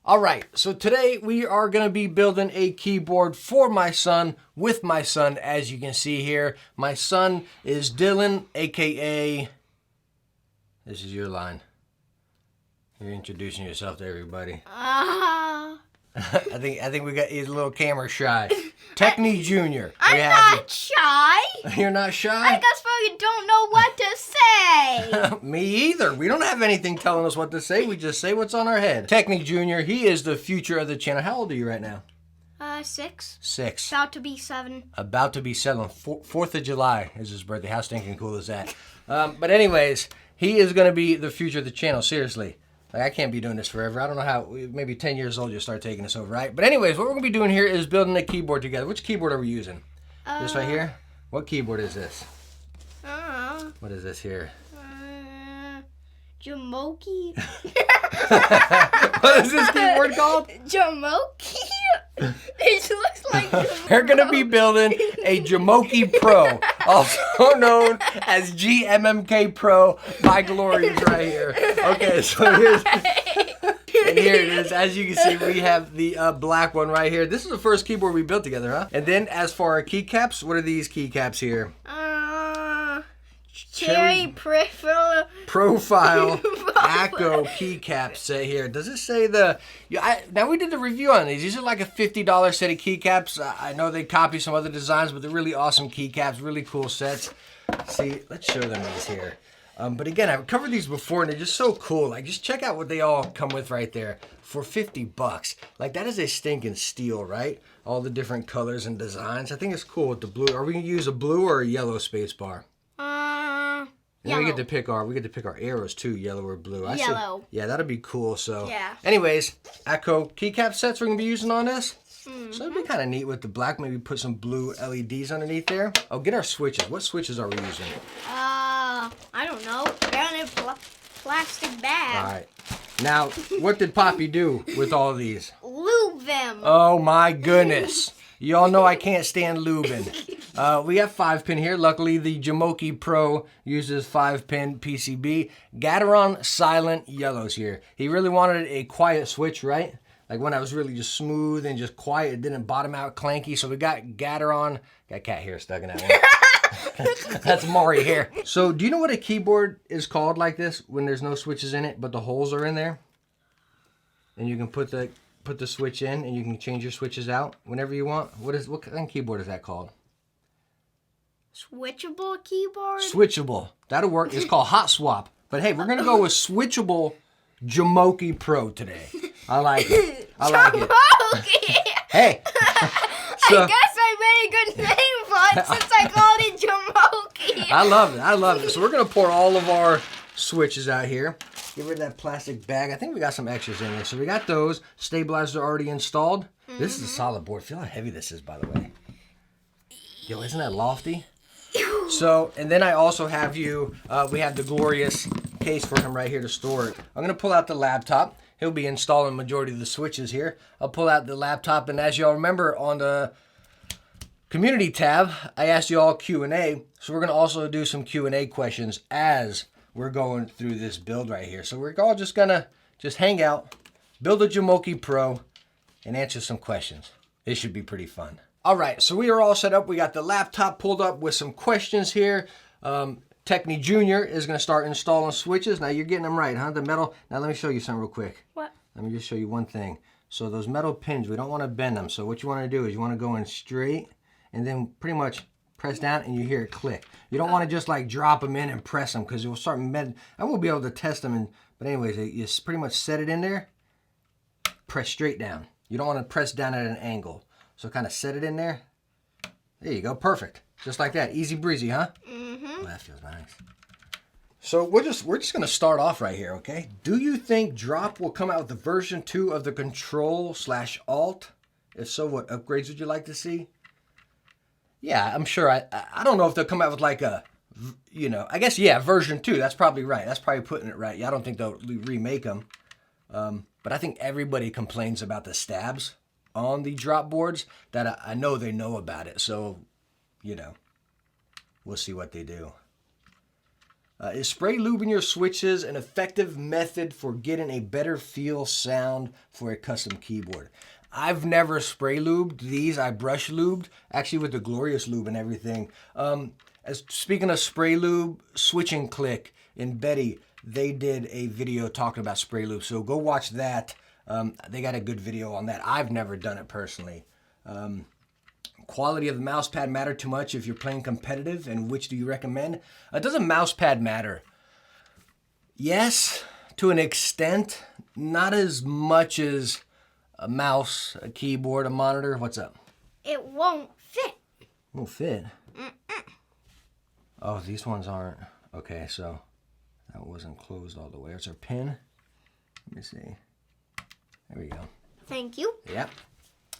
All right, so today we are going to be building a keyboard for my son, with my son, as you can see here. My son is Dylan, aka, this is your line. You're introducing yourself to everybody. I think we got, he's a little camera shy. Techne Jr. I'm not shy. You're not shy? I guess you don't know what to say. Me either. We don't have anything telling us what to say. We just say what's on our head. Techne Jr., he is the future of the channel. How old are you right now? 6. 6. About to be 7. About to be 7. 4th of July is his birthday. How stinking cool is that? But anyways, he is going to be the future of the channel. Seriously. Like, I can't be doing this forever. I don't know how. Maybe 10 years old you'll start taking this over, right? But anyways, what we're going to be doing here is building a keyboard together. Which keyboard are we using? This right here? What keyboard is this? What is this here? GMMK. What is this keyboard called? GMMK. It looks like GMMK. We're going to be building a GMMK Pro, also known as GMMK Pro by Glorious right here. Okay, so and here it is. As you can see, we have the black one right here. This is the first keyboard we built together, huh? And then as for our keycaps, what are these keycaps here? Cherry Profile Acco keycaps say here. Does it say the... now we did the review on these. These are like a $50 set of keycaps. I know they copy some other designs, but they're really awesome keycaps. Really cool sets. See, let's show them these here. But again, I've covered these before, and they're just so cool. Like, just check out what they all come with right there for 50 bucks. Like, that is a stinking steal, right? All the different colors and designs. I think it's cool with the blue. Are we going to use a blue or a yellow space bar? Yellow. We get to pick our arrows too, yellow or blue. Yellow. Yeah, that'd be cool. So, yeah. Anyways, Acco keycap sets we're gonna be using on this. So it'd be kind of neat with the black. Maybe put some blue LEDs underneath there. Oh, get our switches. What switches are we using? I don't know. They're in a plastic bag. All right. Now, what did Poppy do with all these? Lube them. Oh my goodness. Y'all know I can't stand lubing. We have 5-pin here. Luckily, the GMMK Pro uses 5-pin PCB. Gateron silent yellows here. He really wanted a quiet switch, right? Like when I was really just smooth and just quiet. It didn't bottom out clanky. So we got Gateron. Got cat hair stuck in that one. That's Maury hair. So do you know what a keyboard is called like this when there's no switches in it, but the holes are in there? And you can put the switch in, and you can change your switches out whenever you want. What kind of keyboard is that called? Switchable keyboard? Switchable. That'll work. It's called Hot Swap. But hey, we're going to go with switchable GMMK Pro today. I like it. I like it. Hey. So, I guess I made a good name for it since I called it GMMK. I love it. I love it. So we're going to pour all of our switches out here. Get rid of that plastic bag. I think we got some extras in there. So we got those. Stabilizers are already installed. This is a solid board. Feel how heavy this is, by the way. Yo, isn't that lofty? So, and then I also have we have the Glorious case for him right here to store it. I'm going to pull out the laptop. He'll be installing the majority of the switches here. I'll pull out the laptop, and as y'all remember on the community tab, I asked you all Q&A. So we're going to also do some Q&A questions as we're going through this build right here. So we're all just going to hang out, build a GMMK Pro, and answer some questions. It should be pretty fun. All right, so we are all set up. We got the laptop pulled up with some questions here. Techne Jr. is going to start installing switches. Now, you're getting them right, huh? The metal. Now, let me show you something real quick. What? Let me just show you one thing. So those metal pins, we don't want to bend them. So what you want to do is you want to go in straight and then pretty much press down and you hear it click. You don't want to just like drop them in and press them because it will start I won't be able to test them. But anyways, you pretty much set it in there, press straight down. You don't want to press down at an angle. So kind of set it in there. There you go. Perfect. Just like that. Easy breezy, huh? Mm-hmm. Well, that feels nice. So we're just going to start off right here, okay? Do you think Drop will come out with the version 2 of the Control/Alt? If so, what upgrades would you like to see? Yeah, I'm sure. I don't know if they'll come out with like a, I guess, yeah, version 2. That's probably right. That's probably putting it right. Yeah, I don't think they'll remake them. But I think everybody complains about the stabs on the drop boards that I know they know about it. So, we'll see what they do. Is spray lube in your switches an effective method for getting a better feel sound for a custom keyboard? I've never spray lubed these. I brush lubed, actually with the Glorious Lube and everything. Speaking of spray lube, Switch and Click and Betty, they did a video talking about spray lube. So go watch that. They got a good video on that. I've never done it personally. Quality of the mouse pad matter too much if you're playing competitive, and which do you recommend? Does a mouse pad matter? Yes, to an extent. Not as much as a mouse, a keyboard, a monitor. What's up? It won't fit. Won't fit? Oh, these ones aren't. Okay, so that wasn't closed all the way. Is there a pin? Let me see. There we go. Thank you. Yep.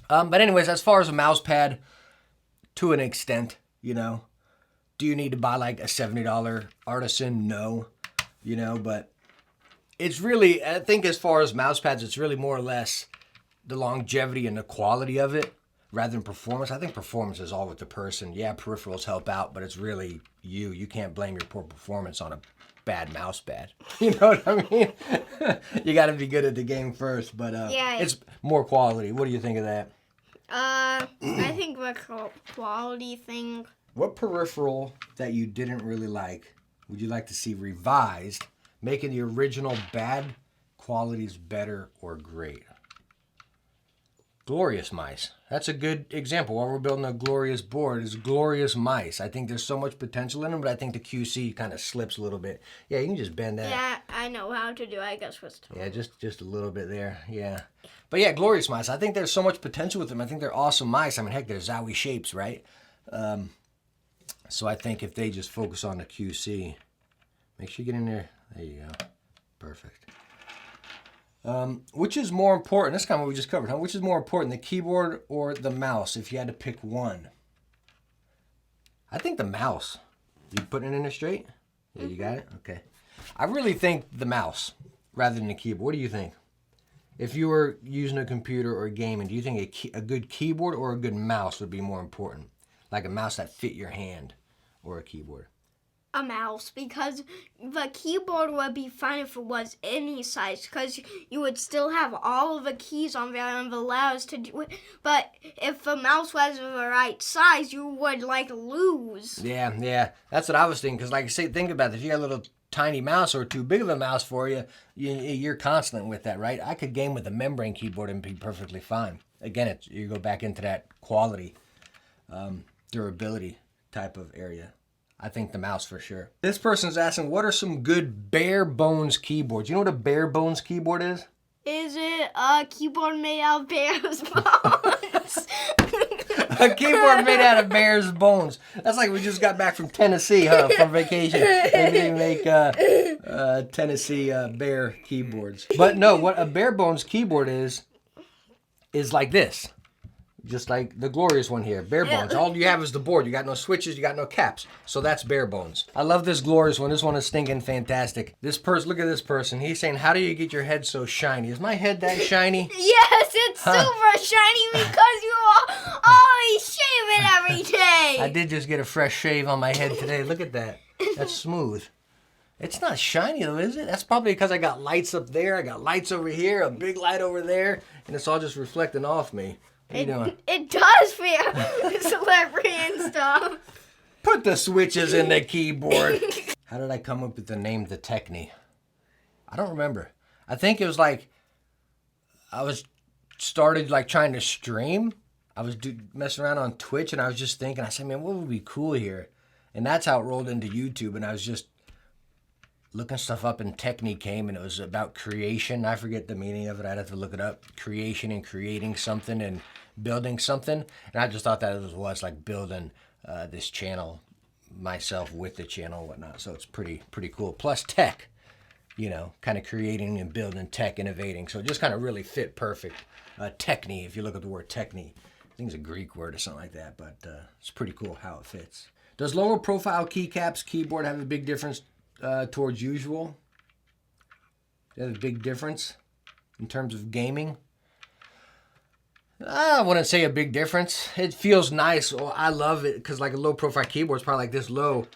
But anyways, as far as a mouse pad, to an extent, you know, do you need to buy like a $70 Artisan? No, you know, but it's really, I think as far as mouse pads, it's really more or less the longevity and the quality of it rather than performance. I think performance is all with the person. Yeah, peripherals help out, but it's really you. You can't blame your poor performance on a bad mouse pad. You know what I mean? You got to be good at the game first, but yeah, it's more quality. What do you think of that? I think the quality thing. What peripheral that you didn't really like would you like to see revised, making the original bad qualities better or great? Glorious mice. That's a good example. While we're building a Glorious board, is Glorious mice. I think there's so much potential in them, but I think the QC kind of slips a little bit. Yeah, you can just bend that. Yeah, I know how to do it. I guess what's Yeah, just a little bit there. Yeah. But yeah, Glorious mice. I think there's so much potential with them. I think they're awesome mice. I mean, heck, they're Zowie shapes, right? So I think if they just focus on the QC, make sure you get in there. There you go. Perfect. Which is more important? This is kind of what we just covered, huh? Which is more important, the keyboard or the mouse, if you had to pick one? I think the mouse. You putting it in there straight? Yeah, you got it? Okay. I really think the mouse rather than the keyboard. What do you think? If you were using a computer or gaming, do you think a good keyboard or a good mouse would be more important? Like a mouse that fit your hand or a keyboard? a mouse, because the keyboard would be fine if it was any size, because you would still have all of the keys on there and allow us to do it. But if the mouse was the right size, you would lose. Yeah, that's what I was thinking. Because like I say, think about it. If you got a little tiny mouse or too big of a mouse for you, you're constant with that, right? I could game with a membrane keyboard and be perfectly fine. Again, you go back into that quality, durability type of area. I think the mouse for sure. This person's asking, what are some good bare bones keyboards? You know what a bare bones keyboard is? Is it a keyboard made out of bear's bones? A keyboard made out of bear's bones. That's like we just got back from Tennessee, huh? From vacation. Maybe they make Tennessee bear keyboards. But no, what a bare bones keyboard is like this. Just like the Glorious one here, bare bones. All you have is the board. You got no switches, you got no caps. So that's bare bones. I love this Glorious one. This one is stinking fantastic. This person, look at this person. He's saying, how do you get your head so shiny? Is my head that shiny? Yes, it's super shiny because you always shave it every day. I did just get a fresh shave on my head today. Look at that. That's smooth. It's not shiny though, is it? That's probably because I got lights up there. I got lights over here, a big light over there, and it's all just reflecting off me. What are you doing? It does feel slippery and stuff. Put the switches in the keyboard. How did I come up with the name the Techne? I don't remember. I think it was like I started trying to stream. I was messing around on Twitch, and I was just thinking. I said, man, what would be cool here? And that's how it rolled into YouTube. And I was just looking stuff up, and Techne came, and it was about creation. I forget the meaning of it. I'd have to look it up. Creation and creating something and building something. And I just thought that it was like building this channel myself with the channel and whatnot. So it's pretty cool. Plus tech, kind of creating and building tech, innovating. So it just kind of really fit perfect. Techne, if you look at the word Techne. I think it's a Greek word or something like that, but it's pretty cool how it fits. Does lower profile keycaps keyboard have a big difference towards usual? Does it have a big difference in terms of gaming? I wouldn't say a big difference. It feels nice. Well, I love it because like a low profile keyboard is probably like this low.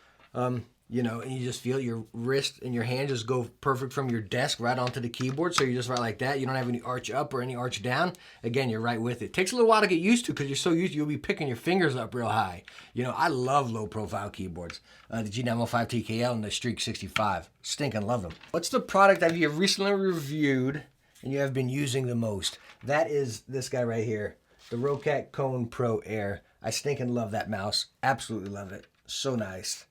you know, and you just feel your wrist and your hand just go perfect from your desk right onto the keyboard. So you just write like that. You don't have any arch up or any arch down. Again, you're right with it. Takes a little while to get used to because you're so used to, you'll be picking your fingers up real high. You know, I love low profile keyboards. The GMMK TKL and the Streak 65. Stinking love them. What's the product that you have recently reviewed and you have been using the most? That is this guy right here, the Rocat Cone Pro Air. I stinking love that mouse. Absolutely love it. So nice.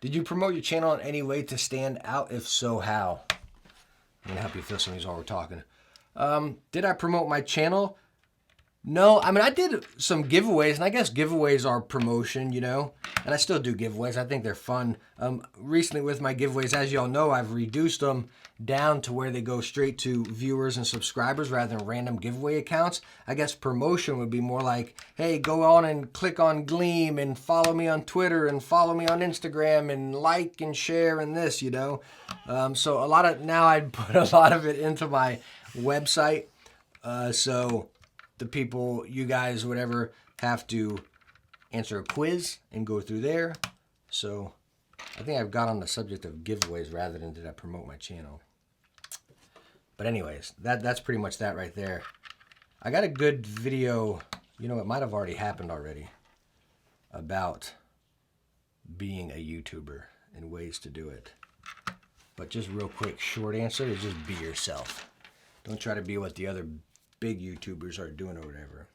Did you promote your channel in any way to stand out? If so, how? I'm gonna help you feel some of these while we're talking. Did I promote my channel? No, I mean, I did some giveaways, and I guess giveaways are promotion, you know, and I still do giveaways. I think they're fun. Recently with my giveaways, as y'all know, I've reduced them down to where they go straight to viewers and subscribers rather than random giveaway accounts. I guess promotion would be more like, hey, go on and click on Gleam and follow me on Twitter and follow me on Instagram and like and share and this, you know. So now I put a lot of it into my website. So the people, you guys, whatever, have to answer a quiz and go through there. So I think I've got on the subject of giveaways rather than did I promote my channel. But anyways, that's pretty much that right there. I got a good video, you know, it might have already happened already, about being a YouTuber and ways to do it. But just real quick, short answer is just be yourself. Don't try to be what the other big YouTubers are doing or whatever.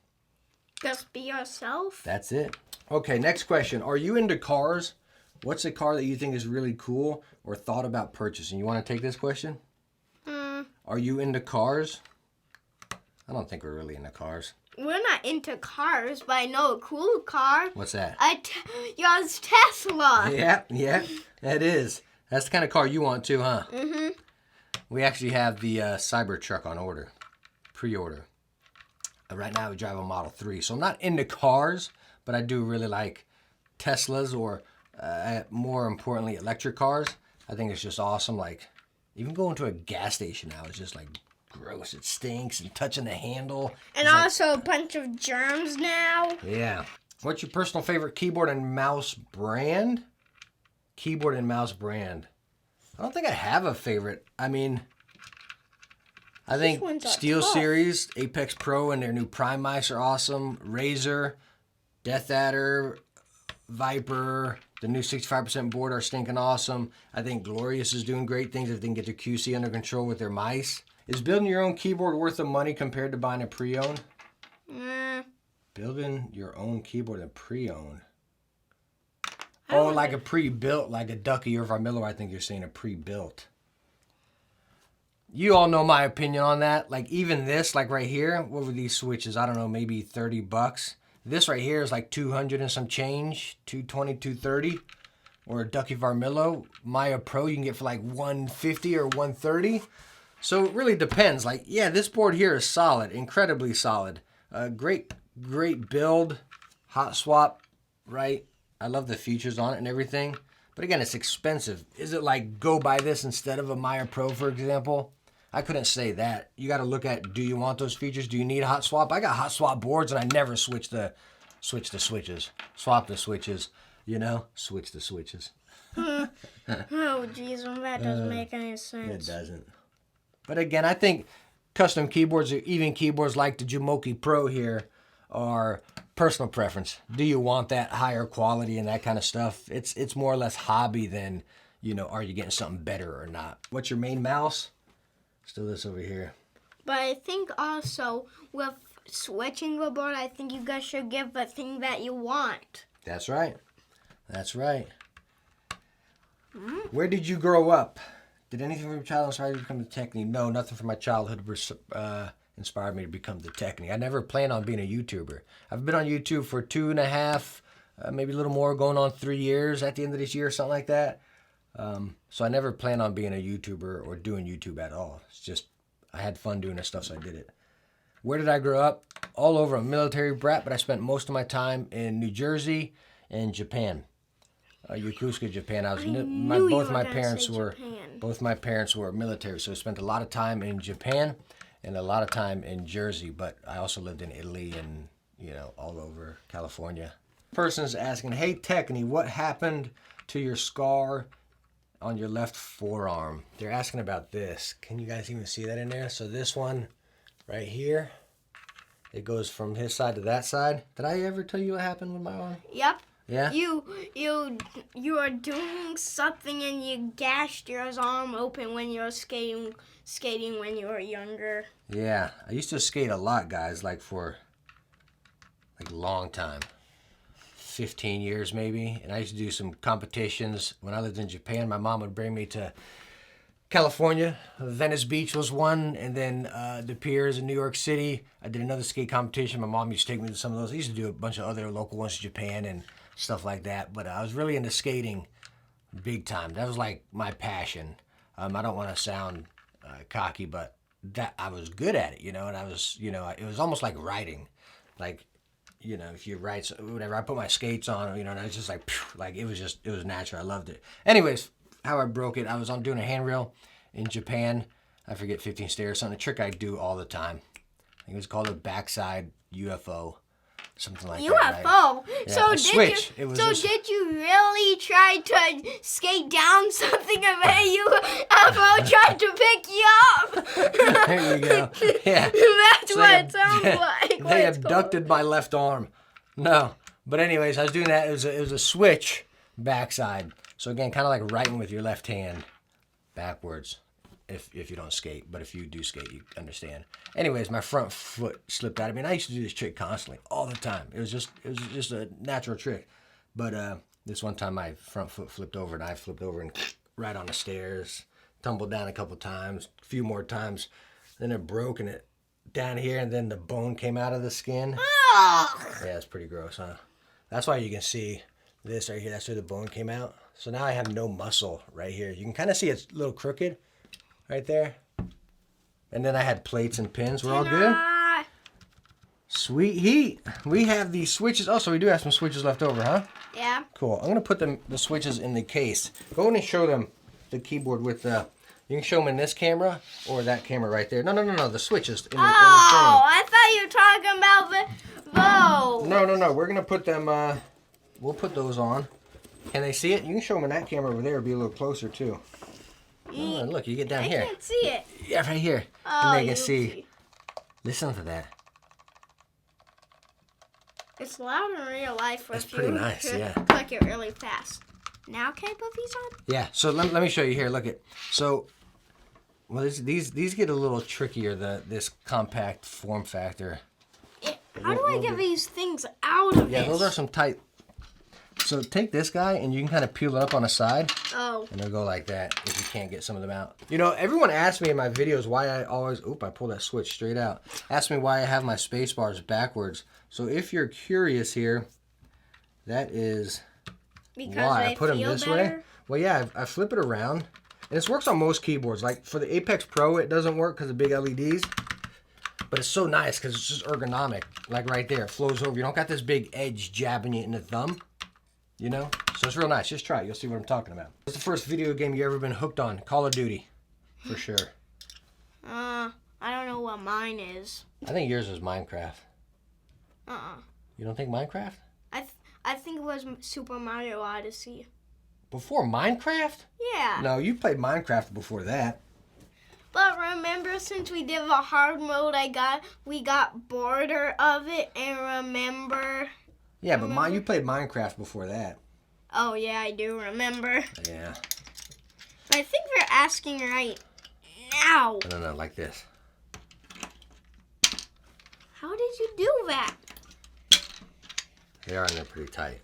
Just be yourself. That's it. Okay, next question. Are you into cars? What's a car that you think is really cool or thought about purchasing? You want to take this question? Are you into cars? I don't think we're really into cars. We're not into cars, but I know a cool car. What's that? Yours Tesla. Yeah, that is. That's the kind of car you want too, huh? Mm-hmm. We actually have the Cybertruck on order. Pre-order. Right now we drive a Model 3. So I'm not into cars, but I do really like Teslas or more importantly electric cars. I think it's just awesome. Like even going to a gas station now is just like gross. It stinks and touching the handle. And also a bunch of germs now. Yeah. What's your personal favorite keyboard and mouse brand? Keyboard and mouse brand. I don't think I have a favorite. I mean, I think SteelSeries, Apex Pro, and their new Prime mice are awesome. Razer, Death Adder, Viper, the new 65% board are stinking awesome. I think Glorious is doing great things if they can get their QC under control with their mice. Is building your own keyboard worth the money compared to buying a pre-owned? Building your own keyboard and pre-owned. Oh, like a pre-built, like a Ducky or Varmillo, I think you're saying a pre-built. You all know my opinion on that. Like even this, like right here, what were these switches? I don't know, maybe $30. This right here is like 200 and some change, 220, 230. Or a Ducky Varmillo, Maya Pro, you can get for like 150 or 130. So it really depends. Like, yeah, this board here is solid, incredibly solid. Great build, hot swap, right? I love the features on it and everything. But again, it's expensive. Is it like go buy this instead of a Maya Pro, for example? I couldn't say that. You got to look at, do you want those features? Do you need hot swap? I got hot swap boards and I never switch the switches. Swap the switches, you know? Switch the switches. Oh, jeez, well, that doesn't make any sense. It doesn't. But again, I think custom keyboards or even keyboards like the GMMK Pro here are personal preference. Do you want that higher quality and that kind of stuff? It's more or less hobby than, you know, are you getting something better or not? What's your main mouse? Still this over here. But I think also with switching the board, I think you guys should give the thing that you want. That's right. That's right. Where did you grow up? Did anything from your childhood inspire you to become the Techne? No, nothing from my childhood inspired me to become the Techne. I never planned on being a YouTuber. I've been on YouTube for 2.5, maybe a little more, going on 3 years at the end of this year, something like that. So I never planned on being a YouTuber or doing YouTube at all. It's just, I had fun doing this stuff, so I did it. Where did I grow up? All over. A military brat, but I spent most of my time in New Jersey and Japan. Yokosuka, Japan. Both my parents were military, so I spent a lot of time in Japan and a lot of time in Jersey, but I also lived in Italy and, you know, all over California. person's asking, hey, Techne, what happened to your scar on your left forearm? They're asking about this. Can you guys even see that in there? So this one right here, it goes from his side to that side. Did I ever tell you what happened with my arm? Yep. Yeah? You were doing something and you gashed your arm open when you were skating when you were younger. Yeah. I used to skate a lot, guys, like for like a long time. 15 years maybe. And I used to do some competitions. When I lived in Japan, my mom would bring me to California. Venice Beach was one, and then the piers in New York City. I did another skate competition. My mom used to take me to some of those. I used to do a bunch of other local ones in Japan and stuff like that. But I was really into skating big time. That was like my passion. I don't want to sound cocky, but that I was good at it, you know. And I was, you know, it was almost like riding, like, you know, if you ride whatever. I put my skates on, you know, and I was just like it was natural. I loved it. Anyways, how I broke it, I was doing a handrail in Japan. I forget, 15 stairs, something. A trick I do all the time. I think it was called a backside UFO, something like that. UFO. Right? So Yeah, did you really try to skate down something and a UFO tried to pick you up? There you go. Yeah. That's So what it sounds like. They abducted my left arm. No, but anyways, I was doing that. It was a switch backside. So again, kind of like writing with your left hand backwards if you don't skate. But if you do skate, you understand. Anyways, my front foot slipped out. I mean, I used to do this trick constantly, all the time. It was just a natural trick. But this one time my front foot flipped over and I flipped over and right on the stairs. Tumbled down a couple times, a few more times. Then it broke and it down here, and then the bone came out of the skin. Yeah, it's pretty gross, huh? That's why you can see this right here. That's where the bone came out. So now I have no muscle right here. You can kind of see it's a little crooked right there. And then I had plates and pins. We're all good? Sweet heat. We have these switches. Oh, so we do have some switches left over, huh? Yeah. Cool. I'm going to put the switches in the case. Go in and show them the keyboard with the... You can show them in this camera or that camera right there. No. The switches in the thing. I thought you were talking about the bow. No. We're going to put them... we'll put those on. Can they see it? You can show them in that camera over there. Be a little closer, too. Oh, look, you get down here. I can't see it. Yeah, right here. Oh, and they can see. Listen to that. It's loud in real life. That's pretty nice, yeah. Click it really fast. Now can I put these on? Yeah, so let me show you here. Look at so. Well, these get a little trickier. This compact form factor. How do I get these things out of Yeah, this? those are some tight. So take this guy and you can kind of peel it up on the side. Oh. And they'll go like that if you can't get some of them out. You know, everyone asks me in my videos why I always... Oop, I pulled that switch straight out. Ask me why I have my space bars backwards. So if you're curious here, that is Because why. they I put them feel this better? way. Well, yeah, I flip it around. And this works on most keyboards. Like for the Apex Pro, it doesn't work because of big LEDs. But it's so nice because it's just ergonomic. Like right there, it flows over. You don't got this big edge jabbing you in the thumb. You know? So it's real nice. Just try it. You'll see what I'm talking about. What's the first video game you ever been hooked on? Call of Duty. For sure. I don't know what mine is. I think yours was Minecraft. Uh-uh. You don't think Minecraft? I think it was Super Mario Odyssey. Before Minecraft? Yeah. No, you played Minecraft before that. But remember, since we did the hard mode, we got bored of it, and remember... Yeah, but you played Minecraft before that. Oh, yeah, I do remember. Yeah. But I think they're asking right now. No, like this. How did you do that? They are, and they're pretty tight.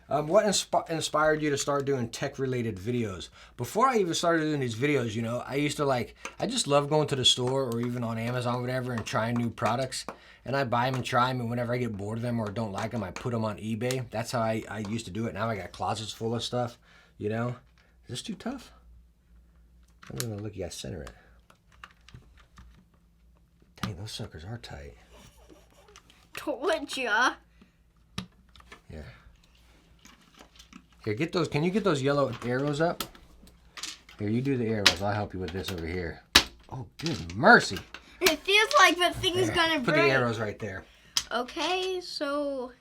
What inspired you to start doing tech-related videos? Before I even started doing these videos, you know, I used to I just love going to the store or even on Amazon or whatever and trying new products. And I buy them and try them, and whenever I get bored of them or don't like them, I put them on eBay. That's how I used to do it. Now I got closets full of stuff, you know. Is this too tough? I'm going to look, you got to center it. Dang, those suckers are tight. Told ya. Here. Here, get those. Can you get those yellow arrows up? Here, you do the arrows. I'll help you with this over here. Oh, good mercy. It feels like the thing's gonna break. Put the arrows right there. Okay, so...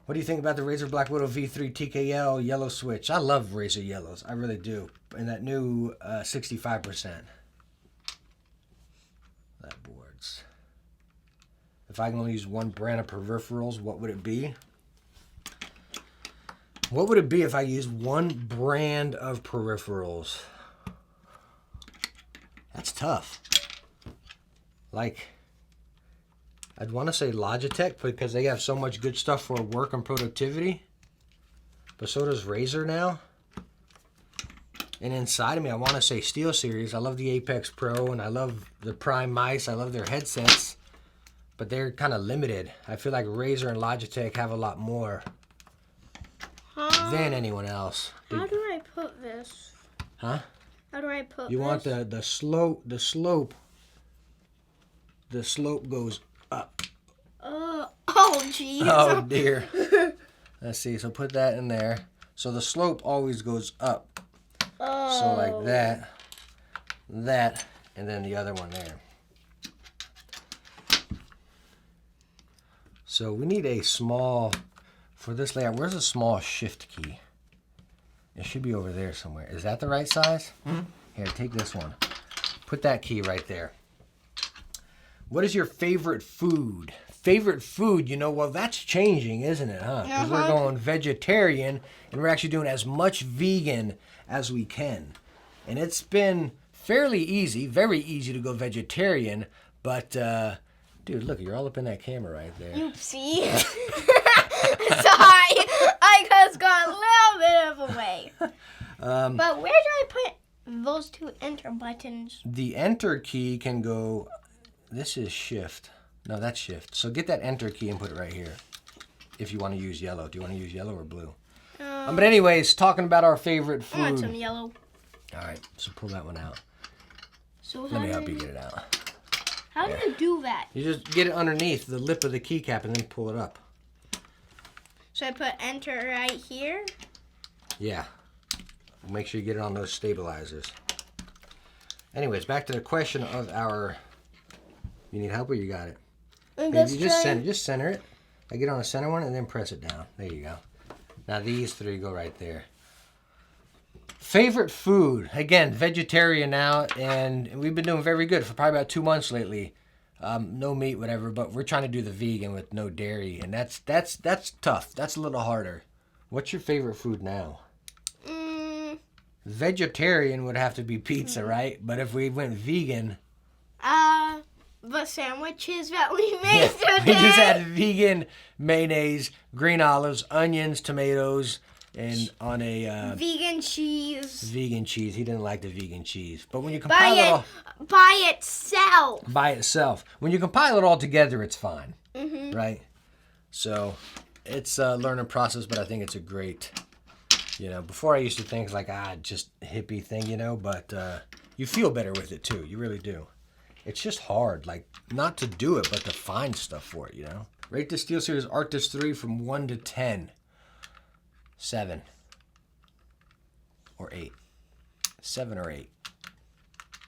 What do you think about the Razer Black Widow V3 TKL yellow switch? I love Razer yellows. I really do. And that new 65%. That boards. If I can only use one brand of peripherals, what would it be? What would it be if I used one brand of peripherals? That's tough. Like, I'd want to say Logitech because they have so much good stuff for work and productivity. But so does Razer now. And inside of me, I want to say SteelSeries. I love the Apex Pro and I love the Prime mice. I love their headsets. But they're kind of limited. I feel like Razer and Logitech have a lot more than anyone else. How do I put this? Huh? How do I put You this? want the slope. The slope goes up. Oh, jeez. Oh, dear. Let's see. So put that in there. So the slope always goes up. Oh. So like that, and then the other one there. So we need a small, for this layout, where's a small shift key? It should be over there somewhere. Is that the right size? Here, take this one. Put that key right there. What is your favorite food? Favorite food, well, that's changing, isn't it, huh? Because we're going vegetarian, and we're actually doing as much vegan as we can. And it's been fairly easy, very easy to go vegetarian, but, dude, look, you're all up in that camera right there. Oopsie. Sorry, I just got a little bit of a way. But where do I put those two enter buttons? The enter key can go, this is shift. No, that's shift. So get that enter key and put it right here. If you want to use yellow. Do you want to use yellow or blue? But anyways, talking about our favorite food. I want some yellow. All right, so pull that one out. So Let me help you get it out. How do you do that? You just get it underneath the lip of the keycap and then pull it up. So I put enter right here. Yeah. Make sure you get it on those stabilizers. Anyways, back to the question of our... You need help or you got it? You just center it. I get on the center one and then press it down. There you go. Now these three go right there. Favorite food? Again, vegetarian now, and we've been doing very good for probably about 2 months lately. No meat, whatever, but we're trying to do the vegan with no dairy, and that's tough. That's a little harder. What's your favorite food now? Vegetarian would have to be pizza, right? But if we went vegan... The sandwiches that we made today. We just had vegan mayonnaise, green olives, onions, tomatoes, and on a... vegan cheese. Vegan cheese. He didn't like the vegan cheese. But when you compile it all... By itself. By itself. When you compile it all together, it's fine. Right? So, it's a learning process, but I think it's a great... before I used to think like, just hippie thing, but you feel better with it too. You really do. It's just hard, like, not to do it, but to find stuff for it, Rate the SteelSeries Arctis 3 from 1 to 10. 7. Or 8. 7 or 8.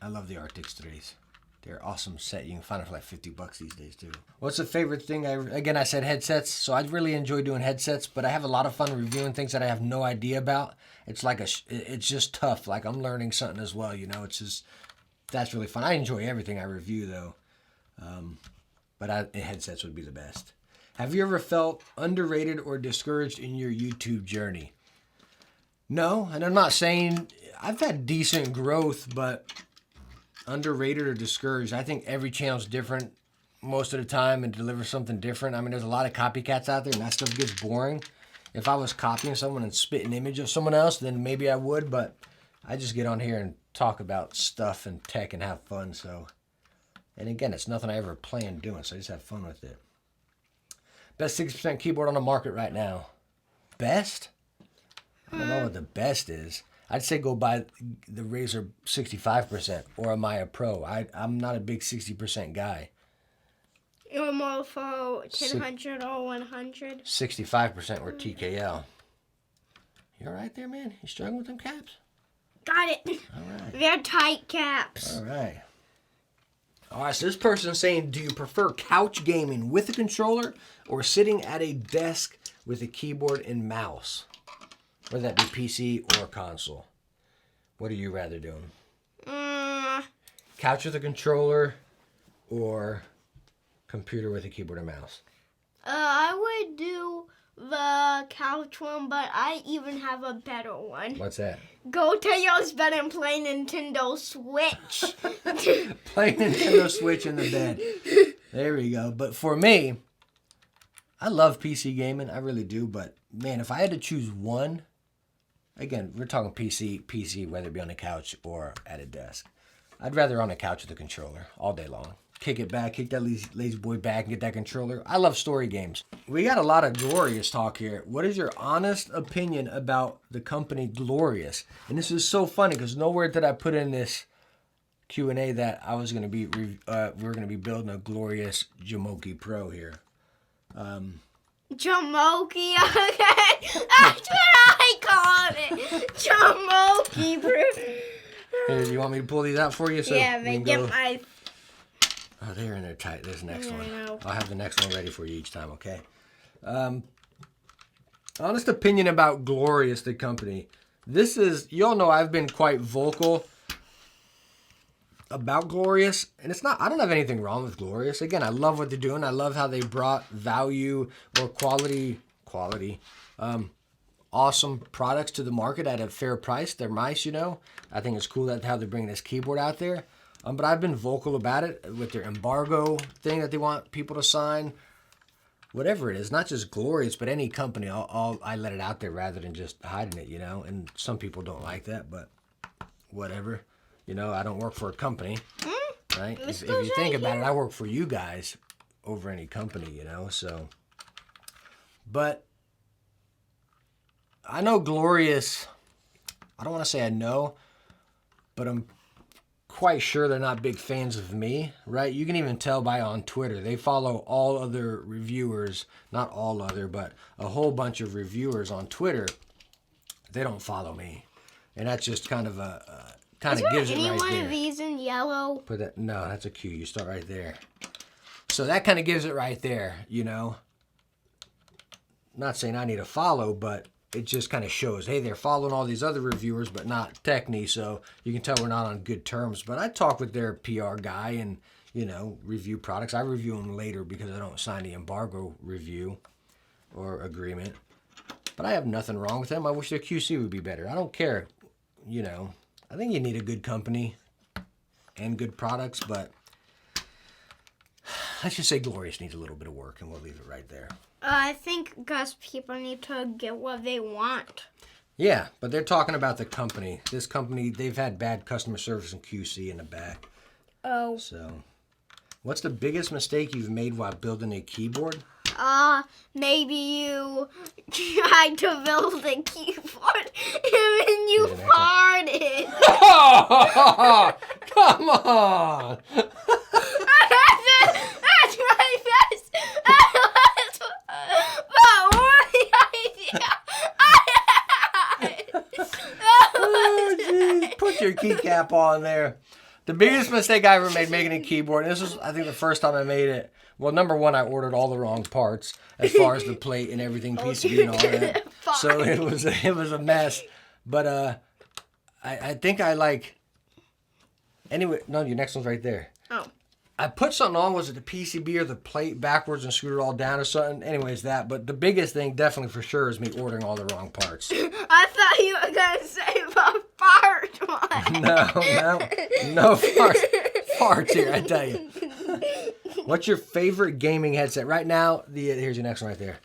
I love the Arctis 3s. They're an awesome set. You can find it for like $50 these days, too. What's the favorite thing? Again, I said headsets, so I really enjoy doing headsets, but I have a lot of fun reviewing things that I have no idea about. It's like it's just tough. Like, I'm learning something as well, It's just... That's really fun. I enjoy everything I review, though. But headsets would be the best. Have you ever felt underrated or discouraged in your YouTube journey? No, and I'm not saying... I've had decent growth, but underrated or discouraged, I think every channel's different most of the time and delivers something different. I mean, there's a lot of copycats out there, and that stuff gets boring. If I was copying someone and spit an image of someone else, then maybe I would, but I just get on here and talk about stuff and tech and have fun, so... And again, it's nothing I ever planned doing, so I just have fun with it. Best 60% keyboard on the market right now. Best? I don't know what the best is. I'd say go buy the Razer 65% or a Maya Pro. I'm not a big 60% guy. You're more for 1000 or 100? 65% or TKL. You all right there, man? You struggling with them caps? Got it. All right. They're tight caps. All right. All right, so this person's saying, do you prefer couch gaming with a controller or sitting at a desk with a keyboard and mouse, whether that be PC or console. What are you rather doing? Couch with a controller or computer with a keyboard and mouse? I would do the couch one, but I even have a better one. What's that? Go to your bed and play Nintendo Switch. Play Nintendo Switch in the bed. There we go. But for me, I love PC gaming. I really do. But, man, if I had to choose one, again, we're talking PC, whether it be on the couch or at a desk. I'd rather on a couch with a controller all day long. Kick it back, kick that lazy boy back and get that controller. I love story games. We got a lot of Glorious talk here. What is your honest opinion about the company Glorious? And this is so funny because nowhere did I put in this Q&A that I was going to be, we're going to be building a Glorious GMMK Pro here. Jamoki, okay. That's what I call it. Jamoki, bro. Here, do you want me to pull these out for you? So Yeah, but get my... Oh, they're in there tight. There's the next Yeah, one. I know. I'll have the next one ready for you each time, okay? Honest opinion about Glorious, the company. This is, you all know I've been quite vocal about Glorious, and it's not, I don't have anything wrong with Glorious. Again, I love what they're doing. I love how they brought value or quality, awesome products to the market at a fair price. They're nice, you know. I think it's cool that how they're bringing this keyboard out there. But I've been vocal about it with their embargo thing that they want people to sign. Whatever it is, not just Glorious, but any company, I let it out there rather than just hiding it, you know. And some people don't like that, but whatever. You know, I don't work for a company, right? If you think about it, I work for you guys over any company, you know. So, but I know Glorious, I don't want to say I know, but I'm quite sure they're not big fans of me, right? You can even tell by on Twitter. They follow all other reviewers, not all other, but a whole bunch of reviewers on Twitter. They don't follow me. And that's just kind of gives it right there. Is there any one of these in yellow? No, that's a Q. You start right there. So that kind of gives it right there, you know. Not saying I need a follow, but it just kind of shows, hey, they're following all these other reviewers, but not Techne, so you can tell we're not on good terms. But I talk with their PR guy and, you know, review products. I review them later because I don't sign the embargo review or agreement. But I have nothing wrong with them. I wish their QC would be better. I don't care, you know. I think you need a good company and good products, but let's just say Glorious needs a little bit of work, and we'll leave it right there. I think because people need to get what they want. Yeah, but they're talking about the company. This company, they've had bad customer service and QC in the back. Oh. So, what's the biggest mistake you've made while building a keyboard? Maybe you tried to build a keyboard and then you farted. Oh, come on! That's my best. But one idea I had. Oh, jeez. Put your keycap on there. The biggest mistake I ever made making a keyboard, and this was, I think, the first time I made it. Well, number one, I ordered all the wrong parts as far as the plate and everything, PCB and all that. So it was a mess. But I think I anyway, no, your next one's right there. Oh. I put something on, was it the PCB or the plate backwards and screwed it all down or something? Anyways, that. But the biggest thing, definitely for sure, is me ordering all the wrong parts. I thought you were going to say the fart one. No farts here, I tell you. What's your favorite gaming headset? Right now, here's your next one right there.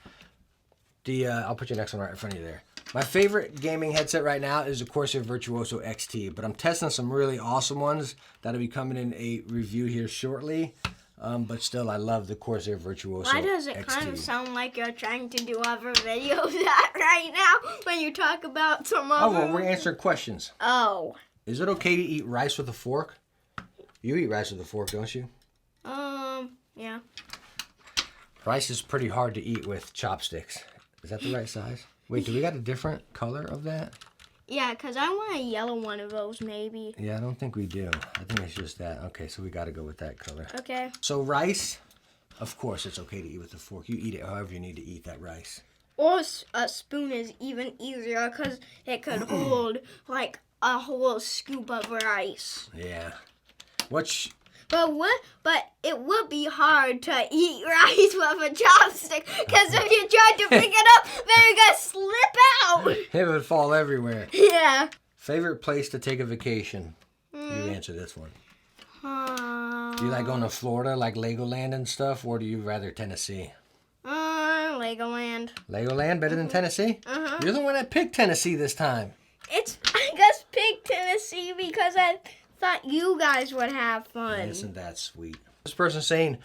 I'll put your next one right in front of you there. My favorite gaming headset right now is the Corsair Virtuoso XT, but I'm testing some really awesome ones that'll be coming in a review here shortly. But still, I love the Corsair Virtuoso XT. Why does it kind of sound like you're trying to do other videos right now when you talk about some other... Oh, well, we're answering questions. Oh. Is it okay to eat rice with a fork? You eat rice with a fork, don't you? Yeah. Rice is pretty hard to eat with chopsticks. Is that the right size? Wait, do we got a different color of that? Yeah, because I want a yellow one of those, maybe. Yeah, I don't think we do. I think it's just that. Okay, so we got to go with that color. Okay. So rice, of course it's okay to eat with a fork. You eat it however you need to eat that rice. Or a spoon is even easier because it could hold like a whole scoop of rice. Yeah. But it would be hard to eat rice with a chopstick because if you tried to pick it up, then you're gonna slip out. It would fall everywhere. Yeah. Favorite place to take a vacation? You answer this one. Do you like going to Florida, like Legoland and stuff, or do you rather Tennessee? Legoland. Legoland better than Tennessee? You're the one that picked Tennessee this time. I just picked Tennessee because I thought you guys would have fun. Isn't that sweet? This person's saying,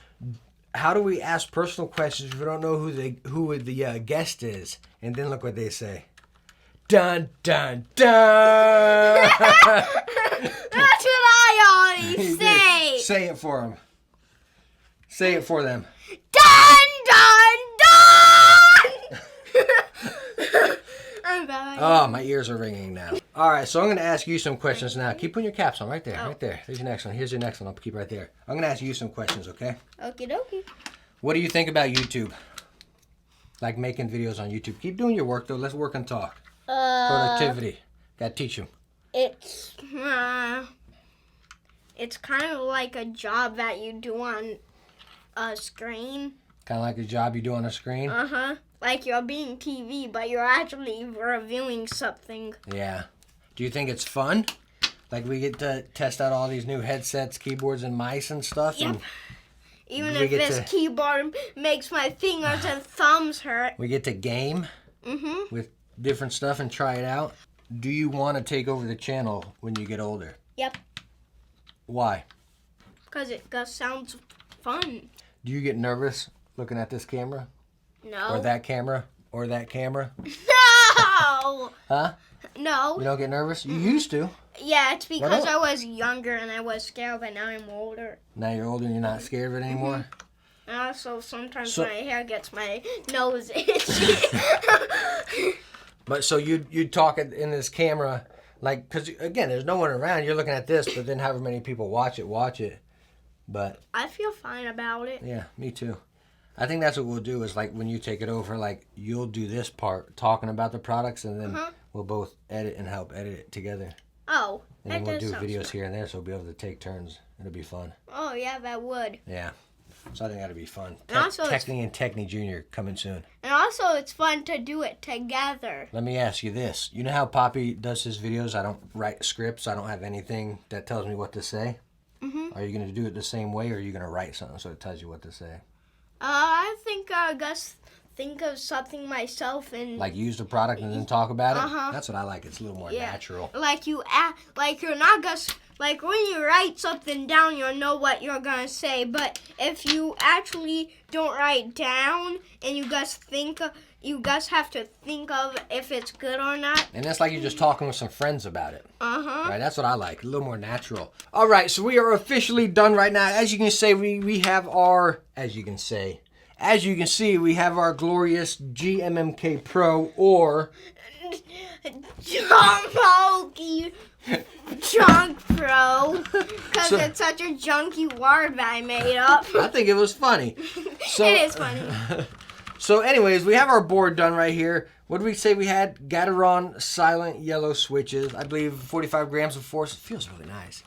how do we ask personal questions if we don't know who the guest is? And then look what they say. Dun, dun, dun! That's what I always say. Say it for them. Say it for them. Dun, dun, dun! I'm bad. Oh, my ears are ringing now. All right, so I'm going to ask you some questions now. Keep putting your caps on right there, right there. There's your next one. Here's your next one. I'll keep right there. I'm going to ask you some questions, okay? Okie dokie. What do you think about YouTube? Like making videos on YouTube. Keep doing your work, though. Let's work and talk. Productivity. Got to teach them. It's kind of like a job that you do on a screen. Kind of like a job you do on a screen? Like you're being TV, but you're actually reviewing something. Yeah. Do you think it's fun? Like we get to test out all these new headsets, keyboards, and mice and stuff? Yep. And even if this keyboard makes my fingers and thumbs hurt. We get to game with different stuff and try it out. Do you want to take over the channel when you get older? Yep. Why? Because it just sounds fun. Do you get nervous looking at this camera? No. Or that camera? Or that camera? No! Huh? No. You don't get nervous? You used to. Yeah, it's because I was younger and I was scared, but now I'm older. Now you're older and you're not scared of it anymore? And also, sometimes my hair gets my nose itchy. But so you'd talk in this camera, like, because, again, there's no one around. You're looking at this, but then however many people watch it. But I feel fine about it. Yeah, me too. I think that's what we'll do is, like, when you take it over, like, you'll do this part, talking about the products, and then we'll both edit and help edit it together. Oh, and then we'll do videos here and there, so we'll be able to take turns. It'll be fun. Oh, yeah, that would. Yeah. So I think that'll be fun. Techne and Techne Jr. coming soon. And also, it's fun to do it together. Let me ask you this. You know how Poppy does his videos? I don't write scripts. I don't have anything that tells me what to say. Are you going to do it the same way, or are you going to write something so it tells you what to say? I think I just think of something myself and like use the product and then talk about it. That's what I like. It's a little more natural. Like you're not just like when you write something down, you'll know what you're gonna say. But if you actually don't write down and you just have to think of if it's good or not. And that's like you're just talking with some friends about it. Right, that's what I like. A little more natural. All right, so we are officially done right now. As you can see, we have our, as you can see, we have our Glorious GMMK Pro or Junk Pro, because it's such a junky word that I made up. I think it was funny. So, it is funny. So anyways, we have our board done right here. What did we say we had? Gateron silent yellow switches. I believe 45 grams of force. It feels really nice.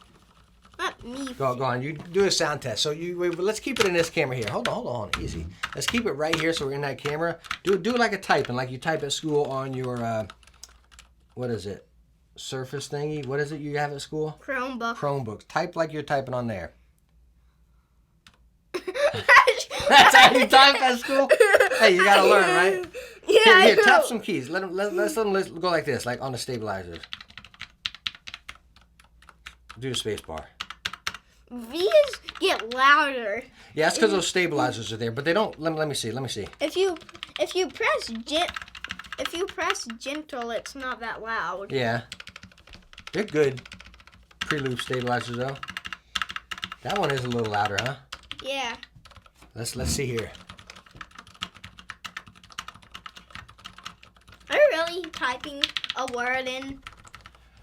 Not me. Go on. You do a sound test. So let's keep it in this camera here. Hold on. Easy. Let's keep it right here so we're in that camera. Do it like a typing, like you type at school on your, what is it? Surface thingy? What is it you have at school? Chromebooks. Type like you're typing on there. That's how you type at school? Hey, you gotta learn, right? Yeah, Here, tap some keys. Let them go like this, like on the stabilizers. Do the space bar. These get louder. Yeah, that's because those stabilizers are there, but they don't. Let me see. If you press gentle, it's not that loud. Yeah, they're good. Pre-loop stabilizers though. That one is a little louder, huh? Yeah. Let's see here. Are you really typing a word in?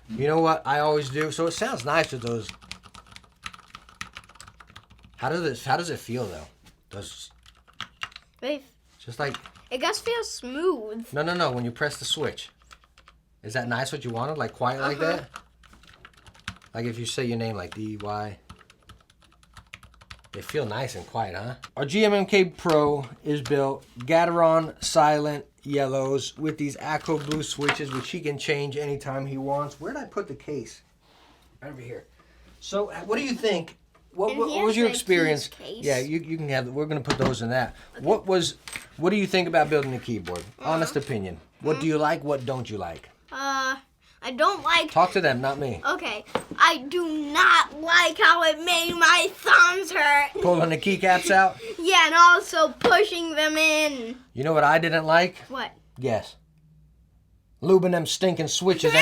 You know what I always do? So it sounds nice with those. How does it feel though? Just like It just feels smooth. No. When you press the switch. Is that nice what you wanted? Like quiet like that? Like if you say your name like D-Y. They feel nice and quiet, huh? Our GMMK Pro is built Gateron Silent Yellows with these Aqua Blue switches, which he can change anytime he wants. Where did I put the case? Right over here. So, what do you think? What was your experience? Yeah, you can have. We're gonna put those in that. Okay. What do you think about building a keyboard? Honest opinion. What do you like? What don't you like? I don't like... Talk to them, not me. Okay. I do not like how it made my thumbs hurt. Pulling the keycaps out? Yeah, and also pushing them in. You know what I didn't like? What? Guess. Lubing them stinking switches.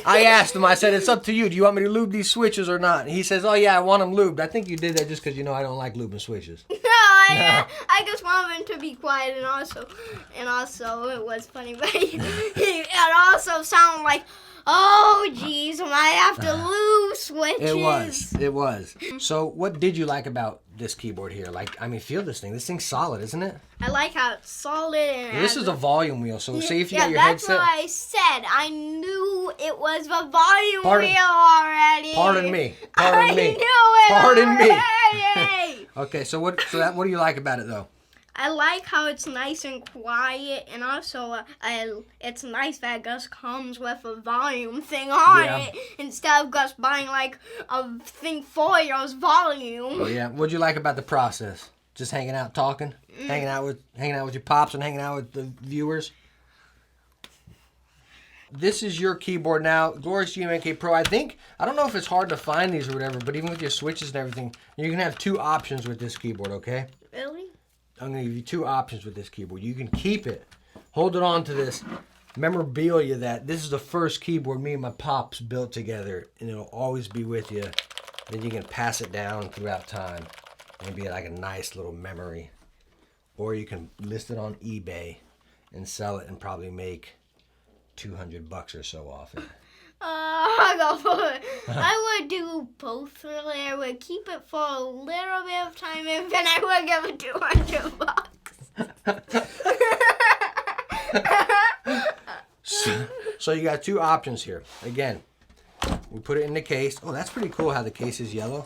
I asked him, I said, it's up to you. Do you want me to lube these switches or not? And he says, oh yeah, I want them lubed. I think you did that just because you know I don't like lubing switches. No, I just want them to be quiet, and also it was funny, but it also sounded like, oh jeez, I might have to lube switches. It was. So what did you like about this keyboard here? Like, I mean, feel this thing. This thing's solid, isn't it? I like how it's solid. And this is a volume wheel, so see if you got your headset. Yeah, that's what I said. I knew it was the volume wheel already. Pardon me. I knew it Pardon already. me. Okay, so what do you like about it, though? I like how it's nice and quiet, and also it's nice that it just comes with a volume thing on it instead of just buying like a thing for your volume. Oh yeah, what'd you like about the process? Just hanging out, talking, hanging out with your pops, and hanging out with the viewers. This is your keyboard now, Glorious GMMK Pro. I don't know if it's hard to find these or whatever, but even with your switches and everything, you can have 2 options with this keyboard. Okay? Really? I'm going to give you 2 options with this keyboard. You can keep it, hold it on to this memorabilia that this is the first keyboard me and my pops built together, and it'll always be with you. Then you can pass it down throughout time and be like a nice little memory. Or you can list it on eBay and sell it and probably make $200 or so off it. I would do both really. I would keep it for a little bit of time and then I would give it $200. So you got 2 options here. Again, we put it in the case. Oh, that's pretty cool how the case is yellow.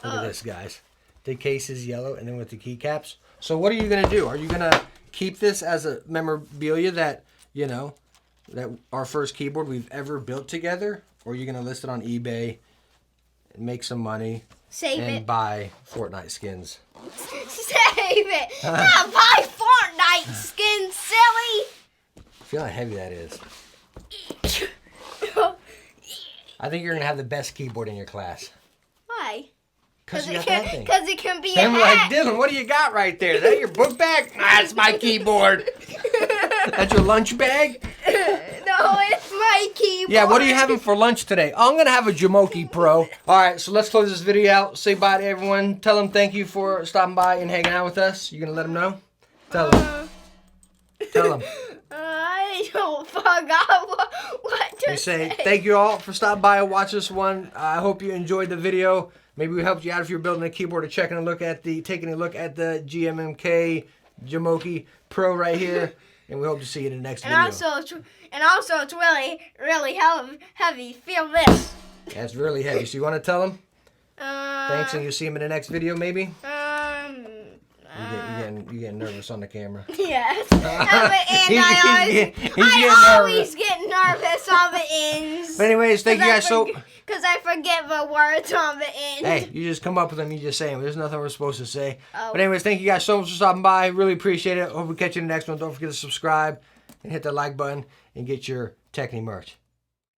Look at this, guys. The case is yellow and then with the keycaps. So what are you going to do? Are you going to keep this as a memorabilia that, you know, that our first keyboard we've ever built together, or are you gonna list it on eBay and make some money and buy Fortnite skins? Save it! Not buy Fortnite skins, silly! Feel how heavy that is. I think you're gonna have the best keyboard in your class. Why? Because you got that thing. Because it can be a hat. Like, Dylan, what do you got right there? Is that your book bag? That's my keyboard. That's your lunch bag? No, it's my keyboard. Yeah, what are you having for lunch today? Oh, I'm going to have a GMMK Pro. All right, so let's close this video out. Say bye to everyone. Tell them thank you for stopping by and hanging out with us. You going to let them know? Tell them. Tell them. I don't forgot what to say. Thank you all for stopping by and watching this one. I hope you enjoyed the video. Maybe we helped you out if you're building a keyboard or taking a look at the GMMK Pro right here. And we hope to see you in the next video. And also, it's really, really heavy. Feel this. That's really heavy. So you want to tell them? Thanks, and you'll see him in the next video, maybe? You're getting nervous on the camera. Yes. I always get nervous on the ends. But anyways, thank you guys so... Because I forget the words on the end. Hey, you just come up with them, you just say them. There's nothing we're supposed to say. Oh. But anyways, thank you guys so much for stopping by. Really appreciate it. Hope we catch you in the next one. Don't forget to subscribe and hit the like button and get your Techne merch.